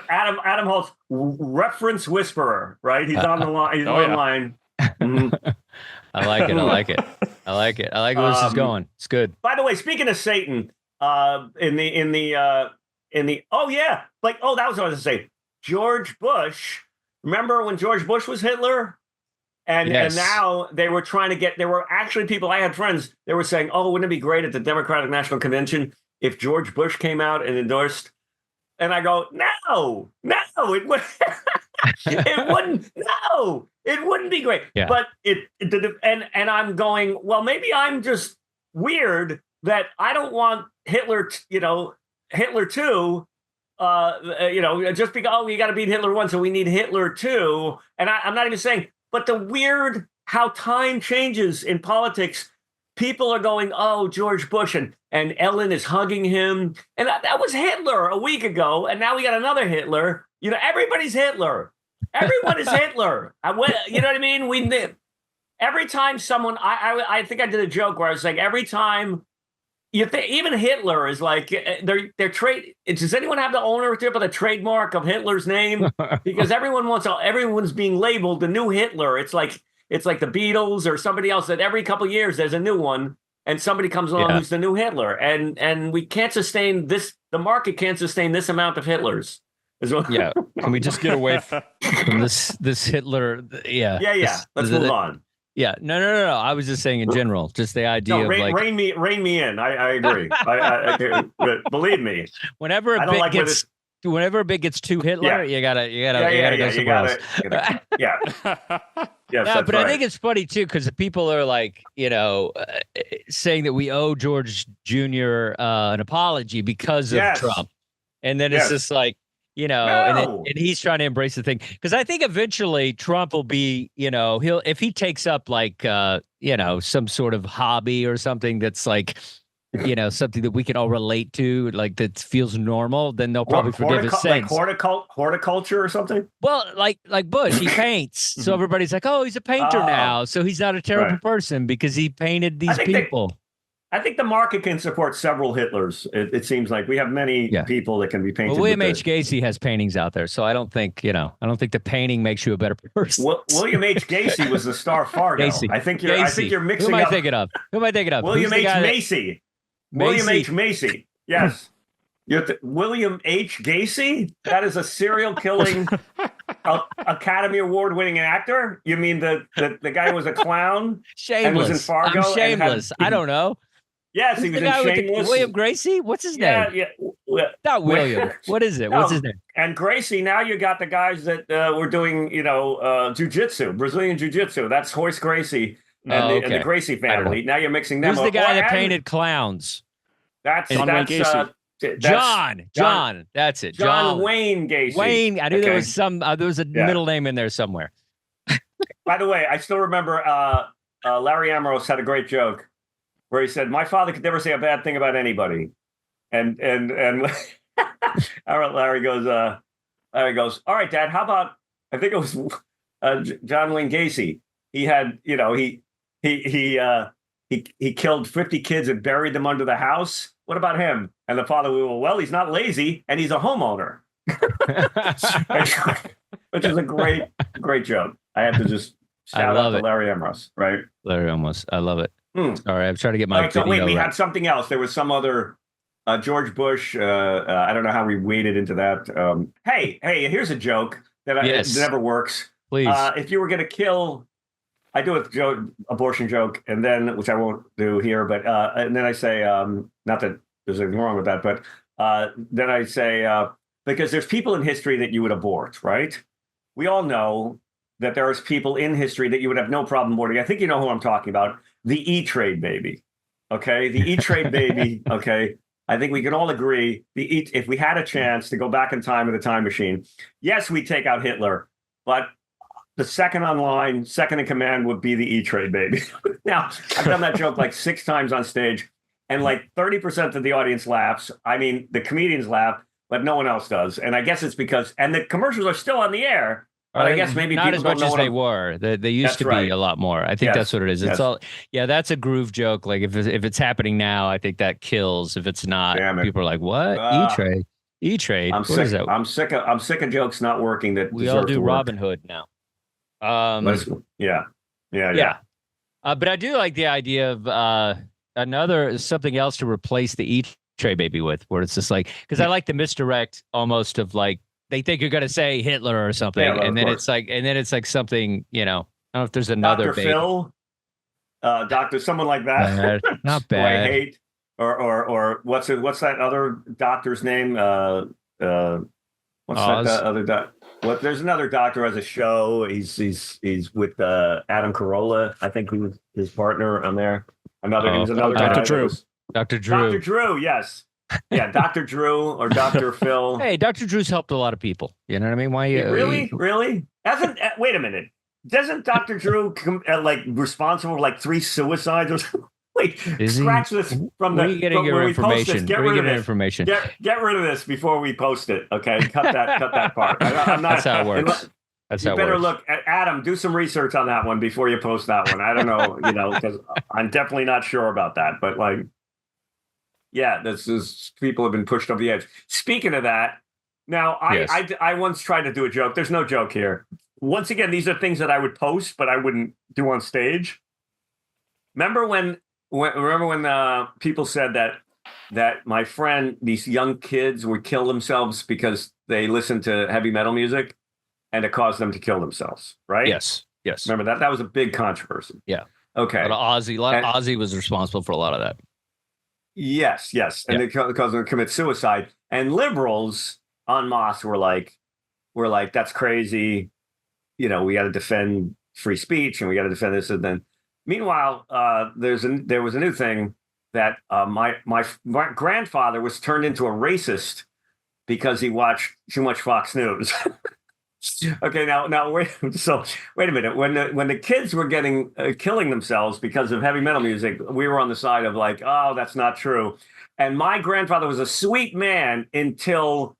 Adam Holtz, reference whisperer, right? He's on the line. He's online. Mm-hmm. I like it. I like where this is going. It's good. By the way, speaking of Satan, that was what I was to say. George Bush. Remember when George Bush was Hitler? And now they were trying to there were actually people, I had friends, they were saying, oh, wouldn't it be great at the Democratic National Convention if George Bush came out and endorsed? And I go, no, it would. It wouldn't. No, it wouldn't be great. Yeah. But and I'm going, well, maybe I'm just weird that I don't want Hitler. Hitler too. Just because you got to beat Hitler once, so we need Hitler too. And I'm not even saying, but the weird how time changes in politics. People are going, oh, George Bush, and Ellen is hugging him. And that was Hitler a week ago. And now we got another Hitler. Everybody's Hitler. Everyone is Hitler. You know what I mean? Every time someone, I think I did a joke where I was like, every time even Hitler is like, they're trade. Does anyone have the ownership of the trademark of Hitler's name? Because everyone's being labeled the new Hitler. It's like the Beatles or somebody else that every couple of years there's a new one and somebody comes along who's the new Hitler. And we can't sustain this. The market can't sustain this amount of Hitlers. Yeah. Can we just get away from this Hitler? Yeah. Yeah. Let's move on. Yeah. No. I was just saying in general, just the idea of rein me in. I agree. I believe me. Whenever a bit gets too Hitler, you gotta go somewhere else. Yeah. Yes, no, but right. I think it's funny too because people are like, saying that we owe George Jr. An apology because of Trump, and then it's just like, and he's trying to embrace the thing because I think eventually Trump will be, if he takes up like, some sort of hobby or something that's like, something that we can all relate to, like that feels normal, then they'll probably forgive his sins. Like horticulture or something? Well, like Bush, he paints. So everybody's like, oh, he's a painter now. So he's not a terrible person because he painted these people. I think the market can support several Hitlers. It seems like we have many people that can be painted. Well, William H. Gacy has paintings out there, so I don't think the painting makes you a better person. Well, William H. Gacy was the star Fargo. Gacy. I think you're mixing Who am up. I thinking of? William H. Macy. William H. Macy. Yes. William H. Gacy? That is a serial killing Academy Award winning actor? You mean the guy who was a clown? Shameless. And was in Fargo? I'm shameless. I don't know. Yes, he was in Shameless. William Gracie? What's his name? Yeah. Not William. What is it? What's his name? And Gracie, now you got the guys that were doing, jiu-jitsu, Brazilian jiu-jitsu. That's Hoist Gracie and the Gracie family. Now you're mixing them. Who's the guy that painted clowns? That's John. That's it. John Wayne Gacy. Wayne. I knew there was there was a middle name in there somewhere. By the way, I still remember Larry Ambrose had a great joke where he said, "My father could never say a bad thing about anybody," and Larry goes, "All right, Dad. How about I think it was John Wayne Gacy. He had, he killed 50 kids and buried them under the house. What about him?" And the father, well, he's not lazy and he's a homeowner, which is a great joke. I have to just shout out to Larry Ambrose, right? Larry Ambrose, I love it. Sorry, I'm trying to get my. So wait, we had something else. There was some other George Bush. I don't know how we waded into that. Hey, here's a joke that never works. Please, if you were going to kill, I do a abortion joke, and then which I won't do here, but and then I say, not that there's anything wrong with that, but then I say because there's people in history that you would abort, right? We all know that there's people in history that you would have no problem aborting. I think you know who I'm talking about. The E-Trade baby. Okay. The E-Trade baby. Okay. I think we can all agree if we had a chance to go back in time with a time machine, yes, we'd take out Hitler, but the second in command would be the E-Trade baby. Now, I've done that joke like 6 times on stage, and like 30% of the audience laughs. I mean, the comedians laugh, but no one else does. And I guess it's because, and the commercials are still on the air. But I guess maybe not as much as they were. They used to be a lot more. I think that's what it is. It's all, that's a groove joke. Like if it's happening now, I think that kills. If it's not, people are like, "What? E-Trade? I'm sick. I'm sick of jokes not working. That we all do Robin Hood now. Yeah. But I do like the idea of something else to replace the E-Trade baby with, where it's just like, because I like the misdirect almost of like. They think you're gonna say Hitler or something, and then it's like something, I don't know if there's another Dr. Phil, someone like that. Not bad. I hate, or what's that other doctor's name? What's Oz. that other doctor? There's another doctor who has a show. He's with Adam Carolla. I think he was his partner on there. Another Dr. Drew. Dr. Drew. Dr. Drew. Yes. Yeah, Dr. Drew or Dr. Phil. Hey, Dr. Drew's helped a lot of people. You know what I mean? Why you really? Wait a minute. Doesn't Dr. Drew responsible for like 3 suicides or something? Wait, scratch this from the. Getting your information. Get rid of this. Information. Get rid of this before we post it. Okay, cut that part. I'm not. That's how it works. You better look at Adam. Do some research on that one before you post that one. I don't know, because I'm definitely not sure about that. But like. Yeah, this is people have been pushed over the edge. Speaking of that, now I once tried to do a joke. There's no joke here. Once again, these are things that I would post, but I wouldn't do on stage. Remember when people said that my friend, these young kids would kill themselves because they listened to heavy metal music, and it caused them to kill themselves, right? Yes. Remember that? That was a big controversy. Yeah. Okay. A lot of Ozzy was responsible for a lot of that. Yes. And they cause them to commit suicide. And liberals en masse were like, that's crazy. We got to defend free speech and we got to defend this. And then meanwhile, there was a new thing that my grandfather was turned into a racist because he watched too much Fox News. Okay, now wait a minute. When the kids were killing themselves because of heavy metal music, we were on the side of like, oh, that's not true. And my grandfather was a sweet man until,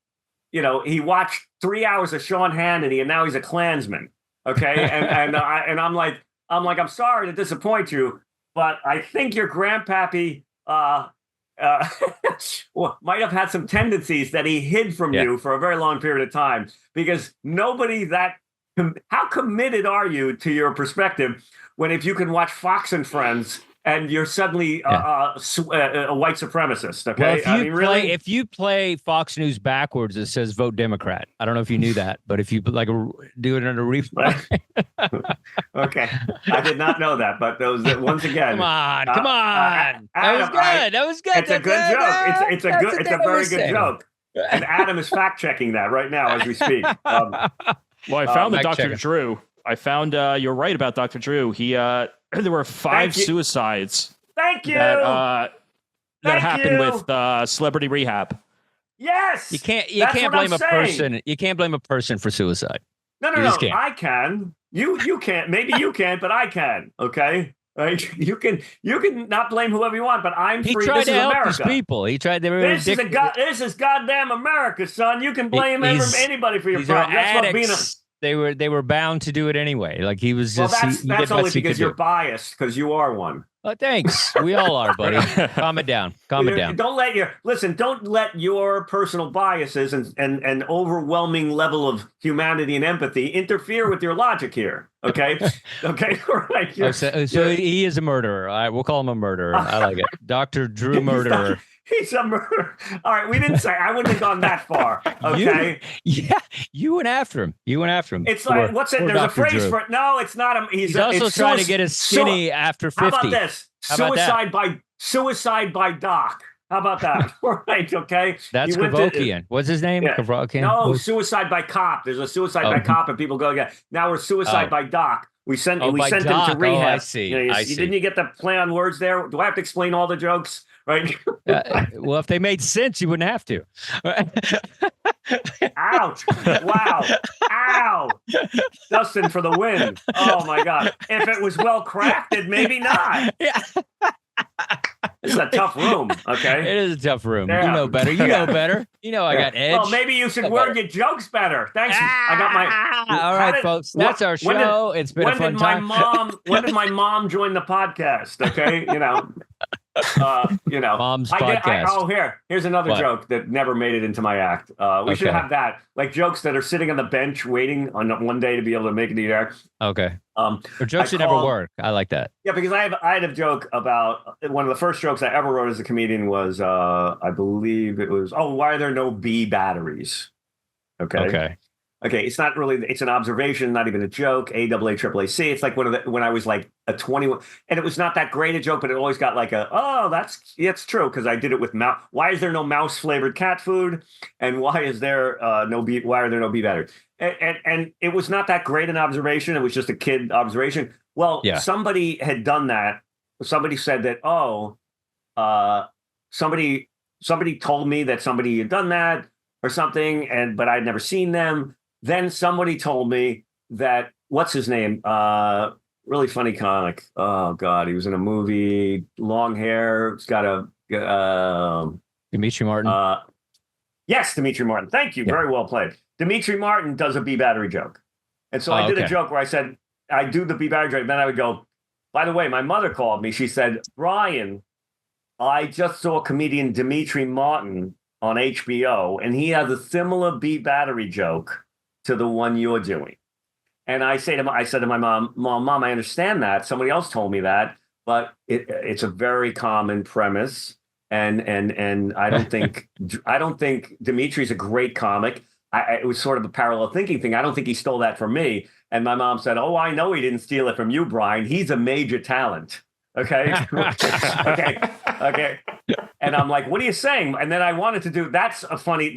he watched 3 hours of Sean Hannity, and now he's a Klansman. Okay, and I'm like, I'm sorry to disappoint you, but I think your grandpappy might have had some tendencies that he hid from you for a very long period of time, because nobody how committed are you to your perspective when if you can watch Fox and Friends and you're suddenly a white supremacist. Okay, well, if you play Fox News backwards, it says vote Democrat. I don't know if you knew that, but if you do it under replay. Okay, I did not know that, but those once again. Come on. That was good. It's a good joke. It's a very good joke. And Adam is fact checking that right now as we speak. Well, I found Dr. Drew. I found you're right about Dr. Drew. He there were 5 suicides. Thank you. That happened with Celebrity Rehab. Yes. You can't blame a person. You can't blame a person for suicide. No. I can. You can't. Maybe you can't, but I can. Okay. Right? You can not blame whoever you want, but I'm free. He tried this to is help America. his people. He tried. This is goddamn America, son. You can blame anybody for your problem. That's what they were bound to do it anyway. Like he was just. That's only because you're biased, because you are one. Oh, thanks. We all are, buddy. Calm it down. Don't let your personal biases and overwhelming level of humanity and empathy interfere with your logic here. Okay. Okay. All right. So he is a murderer. All right. We'll call him a murderer. I like it. Dr. Drew Murderer. He's a murderer. All right. We didn't say, I wouldn't have gone that far. Okay. You went after him. It's like, what's it? There's Dr. a phrase Drew. for it. No, it's not him. He's also trying to get his skinny after 50. How about this? Suicide by Doc. How about that? Right, okay. That's Kevorkian. What's his name? Yeah. Kevorkian? No, suicide by cop. There's a suicide by cop, and people go again. Now we're suicide by Doc. We sent him to rehab. I see. Didn't you get the play on words there? Do I have to explain all the jokes? Right. Well, if they made sense, you wouldn't have to. Ouch! Wow! Ow! Dustin for the win. Oh my God! If it was well crafted, maybe not. Yeah. It's a tough room. Okay. It is a tough room. Yeah. You know better. You know I got edge. Well, maybe you should word your jokes better. Thanks. I got my. All right, folks. That's our show. It's been a fun time. When did my mom join the podcast? Okay, Mom's podcast. Here's another joke that never made it into my act. We should have that, like jokes that are sitting on the bench waiting on one day to be able to make it to the air. Okay. Or jokes that never work. I like that. Yeah, because I had a joke about one of the first jokes I ever wrote as a comedian was I believe it was why are there no B batteries? Okay. It's not really. It's an observation, not even a joke. AAACCC. It's like when I was like a 21, and it was not that great a joke, but it always got like it's true because I did it with mouse. Why is there no mouse flavored cat food? And why is there Why are there no bee batteries? And it was not that great an observation. It was just a kid observation. Well, somebody had done that. Somebody said that. Somebody told me that somebody had done that or something, but I'd never seen them. Then somebody told me that, what's his name? Really funny comic. Oh, God. He was in a movie, long hair. It's got a... Dimitri Martin? Yes, Dimitri Martin. Thank you. Yeah. Very well played. Dimitri Martin does a bee battery joke. And so I did a joke where I said, I do the bee battery joke. Then I would go, by the way, my mother called me. She said, Brian, I just saw comedian Dimitri Martin on HBO, and he has a similar bee battery joke to the one you're doing. And I said to my mom, I understand that. Somebody else told me that, but it's a very common premise. And I don't think Dimitri's a great comic. It was sort of a parallel thinking thing. I don't think he stole that from me. And my mom said, I know he didn't steal it from you, Brian. He's a major talent. Okay. Okay. And I'm like, what are you saying? And then I wanted to do, that's a funny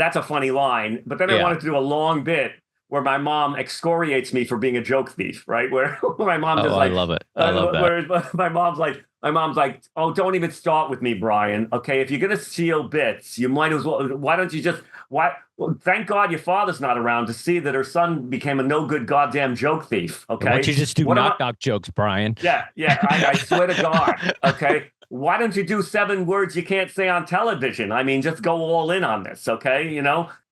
line. But then I wanted to do a long bit where my mom excoriates me for being a joke thief, right? Where my mom just I love it. I love that. Where my mom's like, oh, don't even start with me, Brian. Okay, if you're gonna steal bits, you might as well. Why don't you just? Thank God your father's not around to see that her son became a no good goddamn joke thief. Okay, why don't you just do knock jokes, Brian? Yeah. I swear to God. Okay. Why don't you do 7 words you can't say on television? I mean, just go all in on this, okay?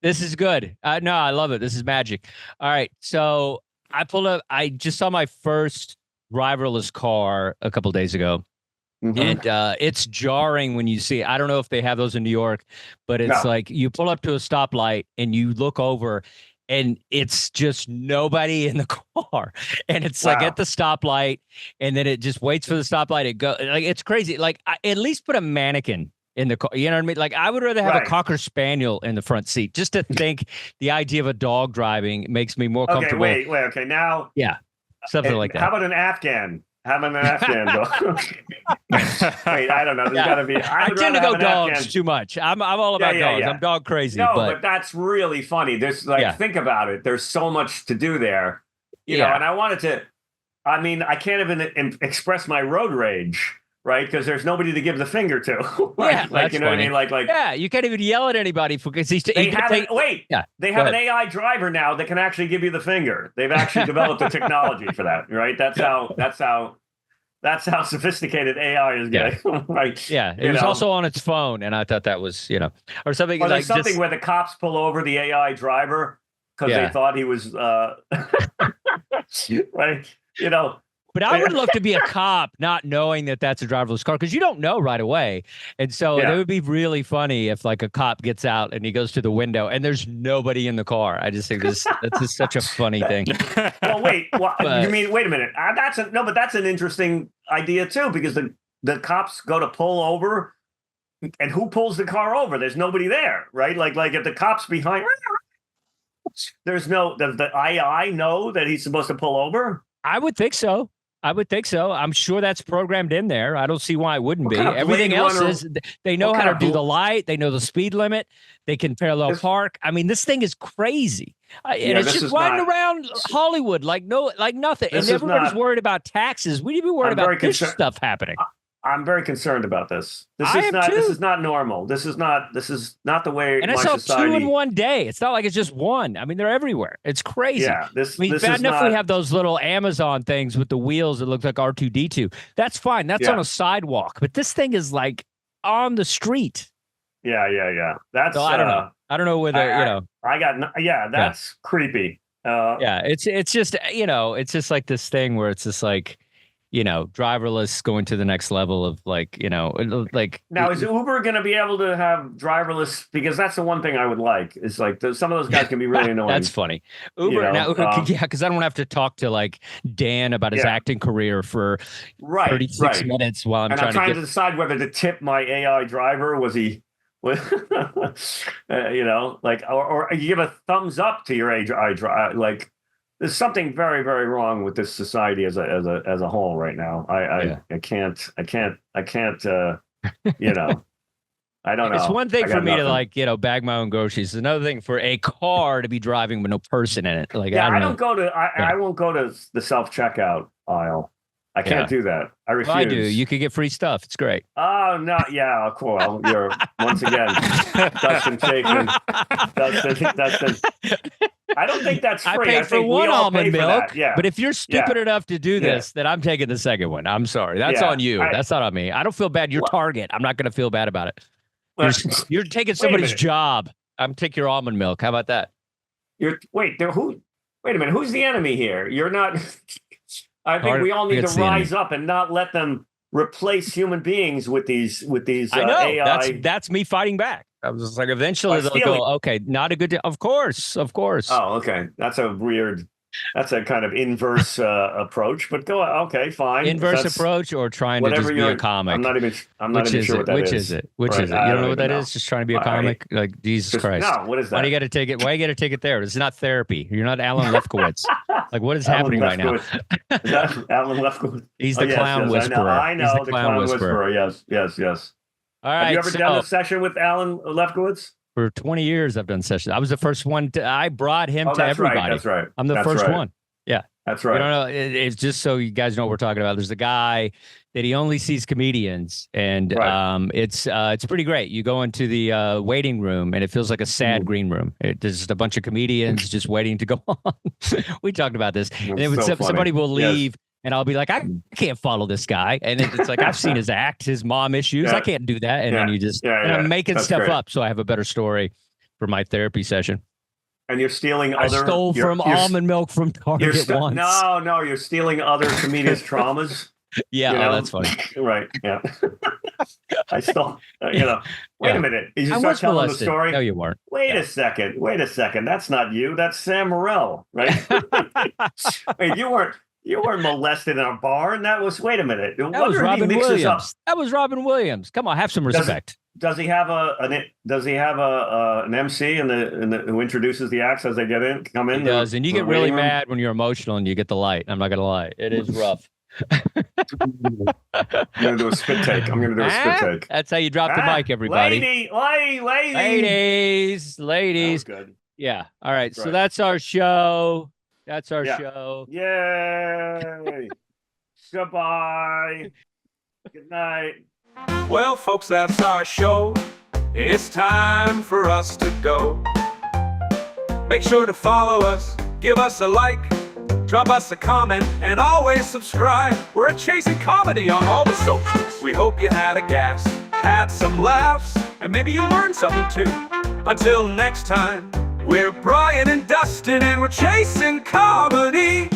This is good. No, I love it. This is magic. All right, so I pulled up. I just saw my first driverless car a couple days ago, and it's jarring when you see. I don't know if they have those in New York, but it's like you pull up to a stoplight and you look over, and it's just nobody in the car, and it's like at the stoplight, and then it just waits for the stoplight. It go like it's crazy. Like at least put a mannequin in the car. You know what I mean? Like I would rather have a Cocker Spaniel in the front seat. Just to think the idea of a dog driving makes me more comfortable. Wait. Okay, now. Yeah, something like that. How about an Afghan? How about an Afghan dog? Wait, I don't know. There's got to be. I tend to go dogs too much. I'm all about dogs. Yeah. I'm dog crazy. No, but that's really funny. There's think about it. There's so much to do there. You know, and I wanted to. I mean, I can't even express my road rage. Right, because there's nobody to give the finger to. Right? Yeah, you know what I mean. Like, you can't even yell at anybody because they have an AI driver now that can actually give you the finger. They've actually developed the technology for that. Right, that's how sophisticated AI is getting. Right. Yeah, it was also on its phone, and I thought that was or something. Or like something where the cops pull over the AI driver because they thought he was right. You know. But I would love to be a cop not knowing that that's a driverless car because you don't know right away. And so it would be really funny if like a cop gets out and he goes to the window and there's nobody in the car. I just think that's just such a funny thing. Well, wait, you mean, wait a minute. But that's an interesting idea too, because the cops go to pull over and who pulls the car over? There's nobody there, right? Like if the cop's behind, does the AI know that he's supposed to pull over? I would think so. I'm sure that's programmed in there. I don't see why it wouldn't be. Everything else is they know how to do the light. They know the speed limit. They can parallel park. I mean, this thing is crazy. And it's just riding around Hollywood like nothing. And everybody's worried about taxes. We need to be worried about this stuff happening. I'm very concerned about this. This is not normal. This is not the way. And it's all 2 in one day. It's not like it's just one. I mean, they're everywhere. It's crazy. Yeah, bad enough we have those little Amazon things with the wheels that look like R2D2. That's fine. That's on a sidewalk. But this thing is like on the street. Yeah. That's. So I don't know. I don't know whether That's creepy. It's just it's just like this thing where it's just like. Driverless going to the next level of like now is Uber going to be able to have driverless? Because that's the one thing I would like is like some of those guys can be really annoying. That's funny. Uber because I don't have to talk to like Dan about his acting career for 36 minutes while I'm trying to decide whether to tip my AI driver. Was he? Or you give a thumbs up to your AI driver, like. There's something very, very wrong with this society as a whole right now. I can't. I don't know. It's one thing for me to bag my own groceries. It's another thing for a car to be driving with no person in it. Like I won't go to the self-checkout aisle. I can't do that. I refuse. Well, I do. You could get free stuff. It's great. Oh no! Yeah, cool. You're once again Dustin Chafin. Dustin. I don't think that's free. I paid for one almond milk. But if you're stupid enough to do this, then I'm taking the second one. I'm sorry. That's on you. That's not on me. I don't feel bad. You're Target. I'm not going to feel bad about it. You're taking somebody's job. I'm taking your almond milk. How about that? Wait a minute. Who's the enemy here? You're not. I think we all need to rise up and not let them replace human beings with these I know. AI. That's me fighting back. I was just like, eventually they'll go, okay, not a good day. Of course. Oh, okay. That's a kind of inverse approach, but okay, fine. Inverse approach or trying to just be a comic. I'm not even sure what that is. Which is it? You don't know what that is? Just trying to be a comic? Like, Jesus Christ. No, what is that? Why do you got to take it? Why you got to take it there? It's not therapy. You're not Alan Lefkowitz. Like, what is happening right now? Is that Alan Lefkowitz? He's the clown whisperer. I know the clown whisperer. Yes. All right. Have you ever done a session with Alan Lefkowitz? For 20 years, I've done sessions. I was the first one. I brought him to everybody. Right, that's right. I'm the first one. Yeah. That's right. I don't know. It's just so you guys know what we're talking about. There's a guy that he only sees comedians, and it's pretty great. You go into the waiting room, and it feels like a sad green room. There's just a bunch of comedians just waiting to go on. We talked about this. And then somebody will leave. And I'll be like, I can't follow this guy. And it's like, I've seen his act, his mom issues. I can't do that. And then you just, and I'm making stuff up so I have a better story for my therapy session. And you're stealing I stole from almond milk from Target once. No, you're stealing other comedians' traumas. Yeah, that's funny. Right, yeah. I stole, Wait a minute. Did you start telling the story? No, you weren't. Wait a second. That's not you. That's Sam Morril, right? Wait, you weren't molested in a barn. That was. Wait a minute. That was Robin Williams. That was Robin Williams. Come on, have some respect. Does he have an MC who introduces the acts as they come in? He does, and you get really mad when you're emotional and you get the light. I'm not gonna lie, it is rough. I'm gonna do a spit take. That's how you drop the mic, everybody. Ladies. That was good. Yeah. All right. So that's our show. Show. Yay. Goodbye. Good night. Well, folks, that's our show. It's time for us to go. Make sure to follow us, give us a like, drop us a comment, and always subscribe. We're Chasing Comedy on all the socials. We hope you had a gas, had some laughs, and maybe you learned something too. Until next time, we're Brian and Dustin, and we're chasing comedy.